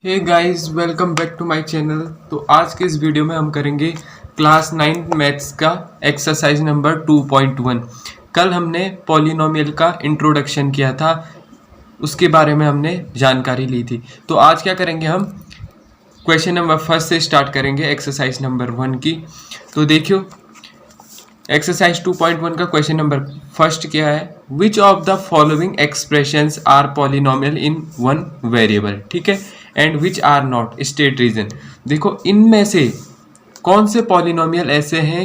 Hey guys, welcome back to my channel. तो आज के इस वीडियो में हम करेंगे क्लास 9 मैथ्स का एक्सरसाइज नंबर 2.1। कल हमने पॉलिनोमियल का इंट्रोडक्शन किया था, उसके बारे में हमने जानकारी ली थी। तो आज क्या करेंगे, हम क्वेश्चन नंबर फर्स्ट से स्टार्ट करेंगे एक्सरसाइज नंबर 1 की। तो देखियो, एक्सरसाइज 2.1 का क्वेश्चन नंबर फर्स्ट क्या है, which of the following expressions are polynomial in one variable, ठीक है, and which are not, state reason. देखो, इनमें से कौन से पॉलिनोमियल ऐसे हैं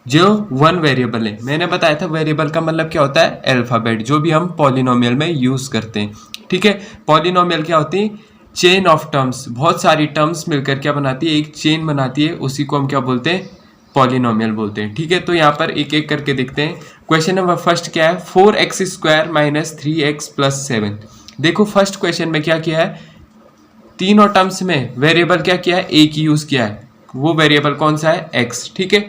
जो वन वेरिएबल है। मैंने बताया था वेरिएबल का मतलब क्या होता है, अल्फाबेट, जो भी हम पॉलिनोमियल में यूज करते हैं, ठीक है। पॉलिनोमियल क्या होती है, चेन ऑफ टर्म्स, बहुत सारी टर्म्स मिलकर क्या बनाती है, एक चेन बनाती है, उसी को हम क्या बोलते हैं, पॉलिनोमियल बोलते हैं, ठीक है। तो यहाँ पर एक एक करके देखते हैं। क्वेश्चन नंबर फर्स्ट क्या है, 4x² - 3x + 7। देखो, फर्स्ट क्वेश्चन में क्या किया है, तीनों टर्म्स में वेरिएबल क्या किया है, एक ही यूज किया है। वो वेरिएबल कौन सा है, x, ठीक है।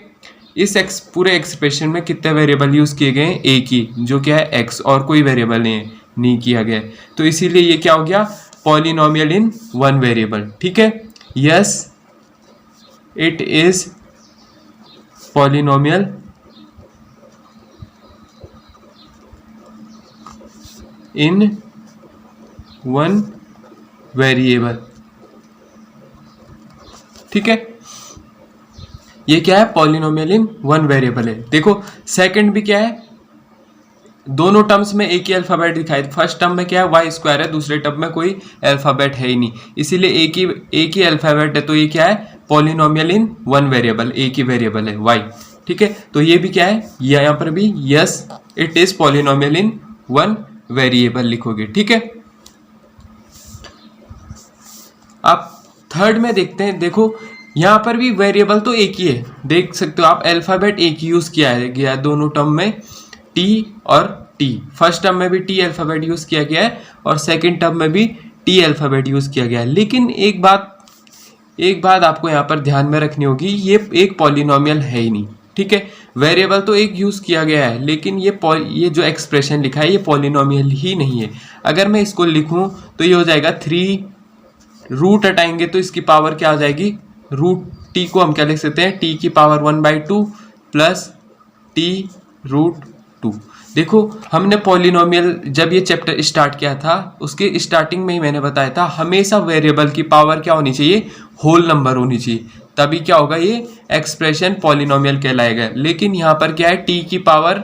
इस x पूरे एक्सप्रेशन में कितने वेरिएबल यूज किए गए हैं, एक ही, जो क्या है x, और कोई वेरिएबल नहीं किया गया। तो इसीलिए ये क्या हो गया, पॉलिनोमियल इन वन वेरिएबल, ठीक है। Yes, it is polynomial in one variable, ठीक है। ये क्या है, पॉलिनोमियल इन वन वेरिएबल है। देखो, सेकंड भी क्या है, दोनों टर्म्स में एक ही अल्फाबेट दिखाई। फर्स्ट टर्म में क्या है, y² है, दूसरे टर्म में कोई अल्फाबेट है ही नहीं, इसीलिए एक ही अल्फाबेट है। तो ये क्या है, पॉलिनोमियल इन वन वेरिएबल, एक ही वेरिएबल है y, ठीक है। तो ये भी क्या है, यहाँ पर भी yes, it is polynomial in one variable लिखोगे, ठीक है। आप थर्ड में देखते हैं। देखो, यहाँ पर भी वेरिएबल तो एक ही है, देख सकते हो आप, अल्फाबेट एक ही यूज किया है गया दोनों टर्म में, टी और टी। फर्स्ट टर्म में भी टी अल्फाबेट यूज किया गया है और सेकंड टर्म में भी टी अल्फाबेट यूज किया गया है। लेकिन एक बात आपको यहाँ पर ध्यान में रखनी होगी, ये एक पॉलिनोमियल है ही नहीं, ठीक है। वेरिएबल तो एक यूज किया गया है, लेकिन ये जो एक्सप्रेशन लिखा है, ये पॉलिनोमियल ही नहीं है। अगर मैं इसको लिखूं तो ये हो जाएगा 3, रूट हटाएंगे तो इसकी पावर क्या आ जाएगी, रूट टी को हम क्या लिख सकते हैं, टी की पावर 1/2 प्लस t√2। देखो, हमने पॉलिनोमियल जब ये चैप्टर स्टार्ट किया था, उसके स्टार्टिंग में ही मैंने बताया था, हमेशा वेरिएबल की पावर क्या होनी चाहिए, होल नंबर होनी चाहिए, तभी क्या होगा, ये एक्सप्रेशन पॉलिनोमियल कहलाएगा। लेकिन यहाँ पर क्या है, टी की पावर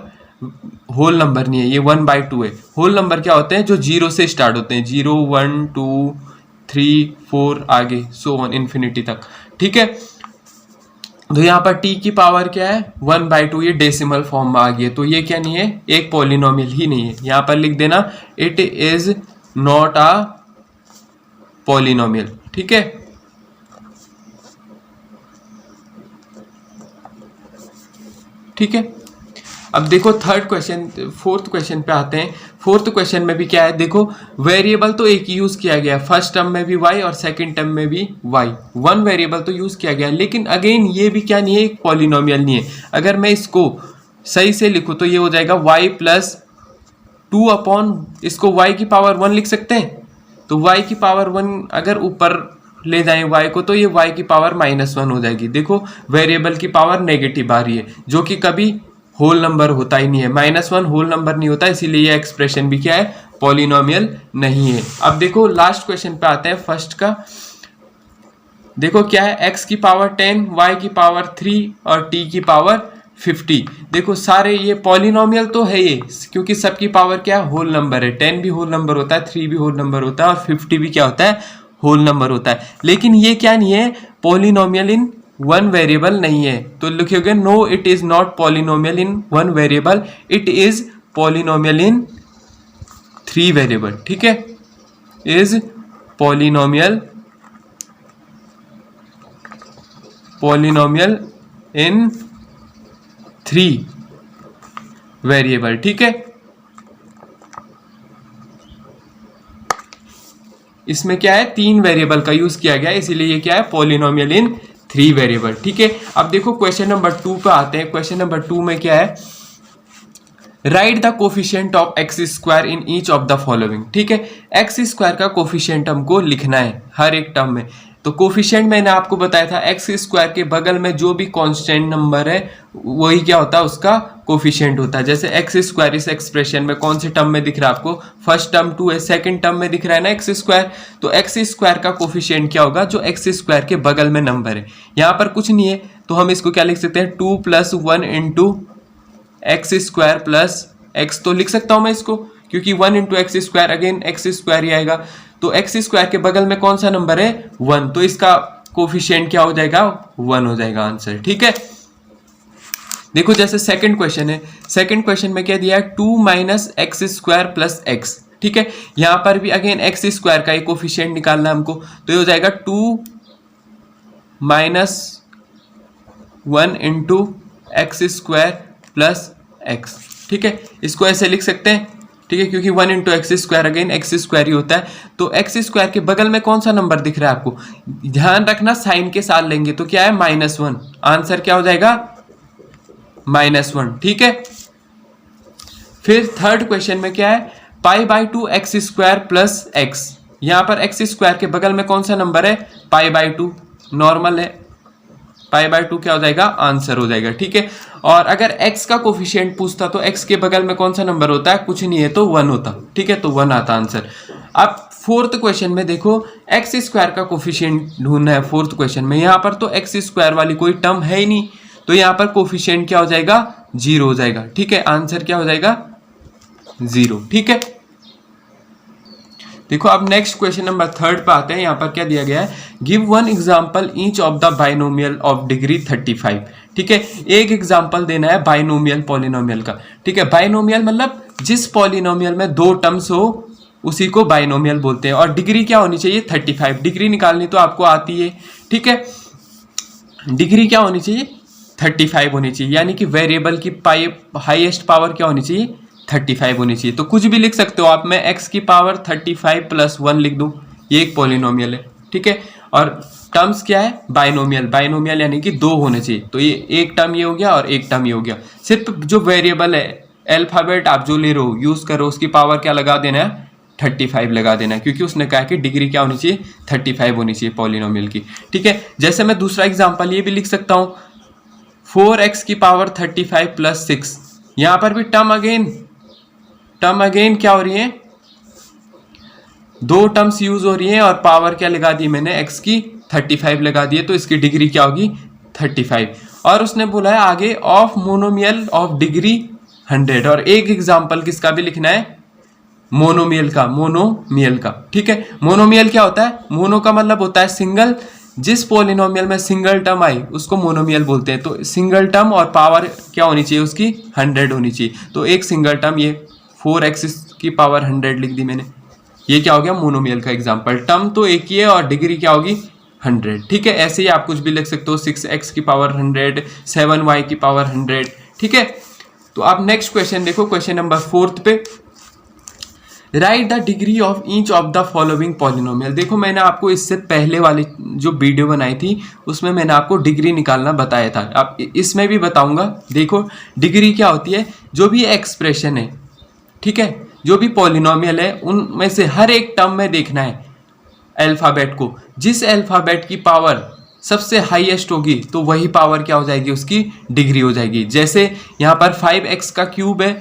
होल नंबर नहीं है, ये 1/2 है। होल नंबर क्या होते हैं, जो 0 से स्टार्ट होते हैं, 0, 1, 2, 3, 4 आगे सो ऑन इन्फिनिटी तक, ठीक है। तो यहाँ पर t की पावर क्या है, 1/2, ये डेसिमल फॉर्म में आ गई है, तो ये क्या नहीं है, एक पॉलिनोमियल ही नहीं है। यहाँ पर लिख देना, it is not a polynomial, ठीक है। ठीक है, अब देखो फोर्थ क्वेश्चन पे आते हैं। फोर्थ क्वेश्चन में भी क्या है, देखो, वेरिएबल तो एक ही यूज किया गया, फर्स्ट टर्म में भी y और सेकंड टर्म में भी y, वन वेरिएबल तो यूज किया गया, लेकिन अगेन ये भी क्या नहीं है, एक पॉलिनोमियल नहीं है। अगर मैं इसको सही से लिखूं तो ये हो जाएगा y + 2 अपॉन, इसको y की पावर 1 लिख सकते हैं। तो y की पावर 1 अगर ऊपर ले जाएं y को, तो ये y की पावर -1 हो जाएगी। देखो, वेरिएबल की पावर नेगेटिव आ रही है, जो कि कभी होल नंबर होता ही नहीं है, -1 होल नंबर नहीं होता, इसीलिए ये एक्सप्रेशन भी क्या है, पॉलिनोमियल नहीं है। अब देखो, लास्ट क्वेश्चन पे आते हैं, फर्स्ट का। देखो क्या है, x की पावर 10, y की पावर 3 और t की पावर 50। देखो, सारे ये पॉलिनोमियल तो है ये, क्योंकि सबकी पावर क्या है, होल नंबर है। 10 भी होल नंबर होता है, 3 भी होल नंबर होता है और 50 भी क्या होता है, होल नंबर होता है। लेकिन ये क्या नहीं है, पॉलिनोमियल इन वन वेरिएबल नहीं है। तो लिखोगे, no, it is not polynomial in one variable, it is polynomial in 3 variable, ठीक है। इज पॉलिनोमियल इन 3 वेरिएबल, ठीक है। इसमें क्या है, 3 वेरिएबल का यूज किया गया है, इसीलिए ये क्या है, पॉलिनोमियल इन 3 वेरिएबल, ठीक है। अब देखो, क्वेश्चन नंबर 2 पे आते हैं। क्वेश्चन नंबर 2 में क्या है, right the coefficient of x square in each of the following. ठीक है, एक्स स्क्वायर का कोफिशिएंट हमको लिखना है हर एक टर्म में। तो कोफिशिएंट मैंने आपको बताया था एक्स स्क्वायर के बगल में जो भी कांस्टेंट नंबर है वही क्या होता है, उसका कोफिशिएंट होता है। जैसे एक्स स्क्वायर इस एक्सप्रेशन में कौन से टर्म में दिख रहा है आपको, फर्स्ट टर्म 2 है, सेकंड टर्म में दिख रहा है ना एक्स स्क्वायर। तो एक्स स्क्वायर का कोफिशिएंट क्या होगा, जो एक्स स्क्वायर के बगल में नंबर है। यहाँ पर कुछ नहीं है तो हम इसको क्या लिख सकते हैं, 2 + 1 × एक्स स्क्वायर प्लस एक्स। तो लिख सकता हूं मैं इसको, क्योंकि 1 × x square again x square ही आएगा। तो एक्स स्क्वायर के बगल में कौन सा नंबर है, 1, तो इसका कोफिशिएंट क्या हो जाएगा, 1 हो जाएगा आंसर। ठीक है, देखो जैसे सेकंड क्वेश्चन है, सेकंड क्वेश्चन में क्या दिया है, 2 - x² + x। ठीक है, यहां पर भी अगेन एक्स स्क्वायर का एक कोफिशिएंट निकालना है हमको, तो ये हो जाएगा 2 - 1 × x² + x। ठीक है, इसको ऐसे लिख सकते हैं। ठीक है, क्योंकि 1 × x² अगेन एक्स स्क्वायर ही होता है। तो एक्स स्क्वायर के बगल में कौन सा नंबर दिख रहा है आपको, ध्यान रखना साइन के साथ लेंगे तो क्या है, -1। आंसर क्या हो जाएगा, -1। ठीक है, फिर थर्ड क्वेश्चन में क्या है, π/2 x² + x। यहां पर एक्स स्क्वायर के बगल में कौन सा नंबर है, π/2 नॉर्मल है, π/2 क्या हो जाएगा, आंसर हो जाएगा। ठीक है, और अगर x का कोफिशिएंट पूछता तो x के बगल में कौन सा नंबर होता है, कुछ नहीं है तो 1 होता। ठीक है, तो 1 आता आंसर। अब फोर्थ क्वेश्चन में देखो, एक्स स्क्वायर का कोफिशिएंट ढूंढना है फोर्थ क्वेश्चन में। यहाँ पर तो एक्स स्क्वायर वाली कोई टर्म है ही नहीं, तो यहाँ पर कोफिशिएंट क्या हो जाएगा, 0 हो जाएगा। ठीक है, आंसर क्या हो जाएगा, 0। ठीक है, देखो अब नेक्स्ट क्वेश्चन नंबर थर्ड पे आते हैं। यहाँ पर क्या दिया गया है, give 1 example each of the binomial of degree 35। ठीक है, एक एग्जाम्पल देना है बाइनोमियल पॉलिनोमियल का। ठीक है, बाइनोमियल मतलब जिस पॉलिनोमियल में 2 टर्म्स हो उसी को बाइनोमियल बोलते हैं। और डिग्री क्या होनी चाहिए, 35। डिग्री निकालनी तो आपको आती है। ठीक है, डिग्री क्या होनी चाहिए, 35 होनी चाहिए, यानी कि वेरिएबल की हाईएस्ट पावर क्या होनी चाहिए, 35 होनी चाहिए। तो कुछ भी लिख सकते हो आप, मैं x की पावर 35 + 1 लिख दूं, ये एक पॉलिनोमियल है। ठीक है, और टर्म्स क्या है, बाइनोमियल। बाइनोमियल यानी कि 2 होने चाहिए, तो ये एक टर्म ये हो गया और एक टर्म ये हो गया। सिर्फ जो वेरिएबल है, अल्फाबेट आप जो ले रहे हो यूज करो, उसकी पावर क्या लगा देना है, 35 लगा देना है, क्योंकि उसने कहा कि डिग्री क्या होनी चाहिए, 35 होनी चाहिए पॉलिनोमियल की। ठीक है, जैसे मैं दूसरा एग्जाम्पल ये भी लिख सकता हूँ, 4x की पावर 35 + 6। यहां पर भी टर्म अगेन क्या हो रही है, 2 टर्म्स यूज हो रही हैं और पावर क्या लगा दी मैंने, x की 35 लगा दी है, तो इसकी डिग्री क्या होगी, 35। और उसने बोला है आगे ऑफ मोनोमियल ऑफ डिग्री 100, और एक एग्जाम्पल किसका भी लिखना है, मोनोमियल का। ठीक है, मोनोमियल क्या होता है, मोनो का मतलब होता है सिंगल, जिस पॉलिनोमियल में सिंगल टर्म आई उसको मोनोमियल बोलते हैं। तो सिंगल टर्म और पावर क्या होनी चाहिए, उसकी 100 होनी चाहिए। तो एक सिंगल टर्म, ये 4x की पावर 100 लिख दी मैंने, ये क्या हो गया, मोनोमियल का एग्जांपल। टर्म तो एक ही है और डिग्री क्या होगी, 100। ठीक है, ऐसे ही आप कुछ भी लिख सकते हो, 6x की पावर 100, 7y की पावर 100। ठीक है, तो आप नेक्स्ट क्वेश्चन देखो, क्वेश्चन नंबर 4 पे, right the degree of each of the following polynomial. देखो मैंने आपको इससे पहले वाली जो वीडियो बनाई थी उसमें मैंने आपको डिग्री निकालना बताया था, आप इसमें भी बताऊंगा। देखो डिग्री क्या होती है, जो भी एक्सप्रेशन है, ठीक है, जो भी पॉलिनोमियल है उनमें से हर एक टर्म में देखना है अल्फाबेट को, जिस अल्फाबेट की पावर सबसे हाईएस्ट होगी तो वही पावर क्या हो जाएगी, उसकी डिग्री हो जाएगी। जैसे यहाँ पर 5x का क्यूब है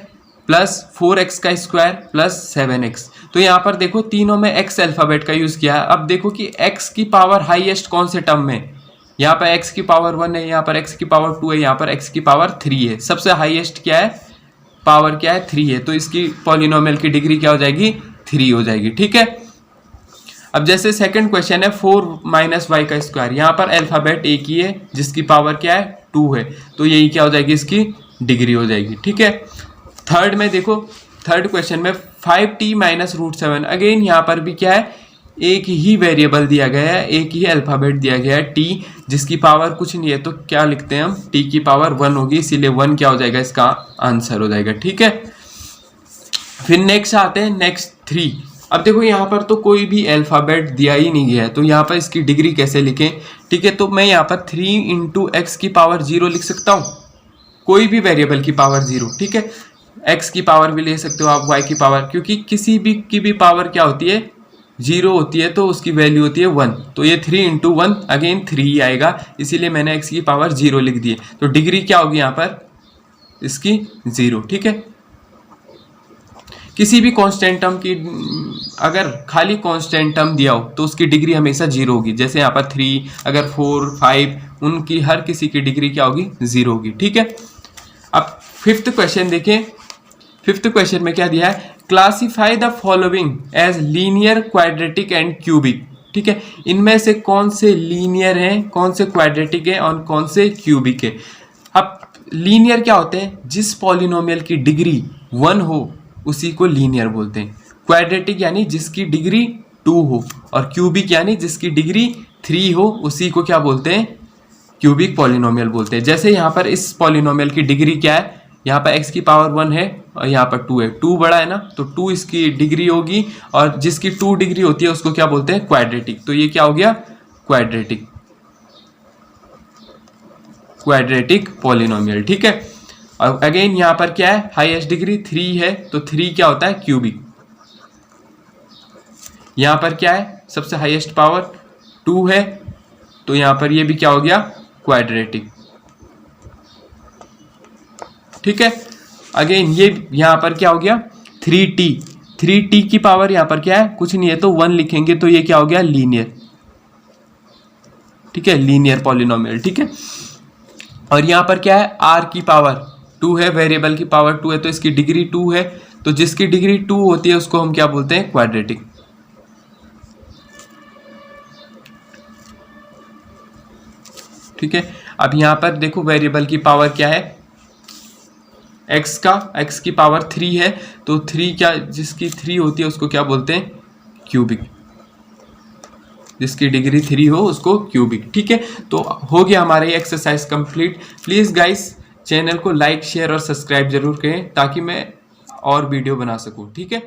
प्लस 4x का स्क्वायर प्लस 7x, तो यहाँ पर देखो तीनों में x अल्फाबेट का यूज किया है। अब देखो कि x की पावर हाईएस्ट कौन से टर्म में, यहाँ पर x की पावर 1 है, यहाँ पर x की पावर 2 है, यहाँ पर x की पावर 3 है। सबसे हाईएस्ट क्या है, पावर क्या है, 3 है, तो इसकी पॉलिनोमियल की डिग्री क्या हो जाएगी, 3 हो जाएगी। ठीक है, अब जैसे सेकंड क्वेश्चन है 4 - y का स्क्वायर, यहाँ पर अल्फाबेट एक ही है जिसकी पावर क्या है, 2 है, तो यही क्या हो जाएगी, इसकी डिग्री हो जाएगी। ठीक है, थर्ड में देखो, थर्ड क्वेश्चन में 5t - √7, अगेन यहाँ पर भी क्या है, एक ही वेरिएबल दिया गया है, एक ही अल्फाबेट दिया गया है t, जिसकी पावर कुछ नहीं है, तो क्या लिखते हैं हम, t की पावर 1 होगी, इसीलिए 1 क्या हो जाएगा, इसका आंसर हो जाएगा। ठीक है, फिर नेक्स्ट आते हैं नेक्स्ट 3। अब देखो यहाँ पर तो कोई भी अल्फाबेट दिया ही नहीं गया है, तो यहाँ पर इसकी डिग्री कैसे लिखें। ठीक है, तो मैं यहाँ पर 3 × x की पावर 0 लिख सकता हूँ, कोई भी वेरिएबल की पावर 0। ठीक है, x की पावर भी ले सकते हो आप, y की पावर, क्योंकि किसी भी की भी पावर क्या होती है, 0 होती है, तो उसकी वैल्यू होती है 1। तो ये 3 इंटू 1 अगेन 3 ही आएगा, इसीलिए मैंने x की पावर 0 लिख दी है। तो डिग्री क्या होगी यहाँ पर इसकी 0। ठीक है, किसी भी कांस्टेंट टर्म की अगर खाली कांस्टेंट टर्म दिया हो तो उसकी डिग्री हमेशा 0 होगी। जैसे यहाँ पर 3, अगर 4, 5, उनकी हर किसी की डिग्री क्या होगी, 0 होगी। ठीक है, अब फिफ्थ क्वेश्चन देखें। फिफ्थ क्वेश्चन में क्या दिया है, classify the following as linear, quadratic and cubic. ठीक है, इनमें से कौन से लीनियर हैं, कौन से क्वाड्रेटिक है और कौन से क्यूबिक है। अब लीनियर क्या होते हैं, जिस पॉलिनोमियल की डिग्री 1 हो उसी को लीनियर बोलते हैं। क्वाड्रेटिक यानी जिसकी डिग्री 2 हो, और क्यूबिक यानी जिसकी डिग्री 3 हो उसी को क्या बोलते हैं, क्यूबिक पॉलिनोमियल बोलते हैं। जैसे यहाँ पर इस पॉलिनोमियल की डिग्री क्या है, यहाँ पर x की पावर 1 है और यहाँ पर 2 है, 2 बड़ा है ना, तो 2 इसकी डिग्री होगी, और जिसकी 2 डिग्री होती है उसको क्या बोलते हैं, क्वाड्रेटिक। तो ये क्या हो गया, क्वाड्रेटिक, क्वाड्रेटिक पॉलिनोमियल। ठीक है, और अगेन यहाँ पर क्या है, हाईएस्ट डिग्री 3 है, तो 3 क्या होता है, क्यूबिक। यहाँ पर क्या है, सबसे हाईएस्ट पावर 2 है, तो यहाँ पर ये भी क्या हो गया, क्वाड्रेटिक। ठीक है, अगेन ये यहाँ पर क्या हो गया, 3t, 3t की पावर यहाँ पर क्या है, कुछ नहीं है, तो 1 लिखेंगे, तो ये क्या हो गया, लीनियर। ठीक है, लीनियर पॉलिनोमियल। ठीक है, और यहाँ पर क्या है, r की पावर 2 है, वेरिएबल की पावर 2 है, तो इसकी डिग्री 2 है, तो जिसकी डिग्री 2 होती है उसको हम क्या बोलते हैं, क्वाड्रेटिक। ठीक है, अब यहाँ पर देखो वेरिएबल की पावर क्या है, x की पावर 3 है, तो 3 क्या, जिसकी 3 होती है उसको क्या बोलते हैं, क्यूबिक। जिसकी डिग्री 3 हो उसको क्यूबिक। ठीक है, तो हो गया हमारा ये exercise complete. Please guys channel को लाइक, शेयर और सब्सक्राइब जरूर करें ताकि मैं और वीडियो बना सकूं। ठीक है।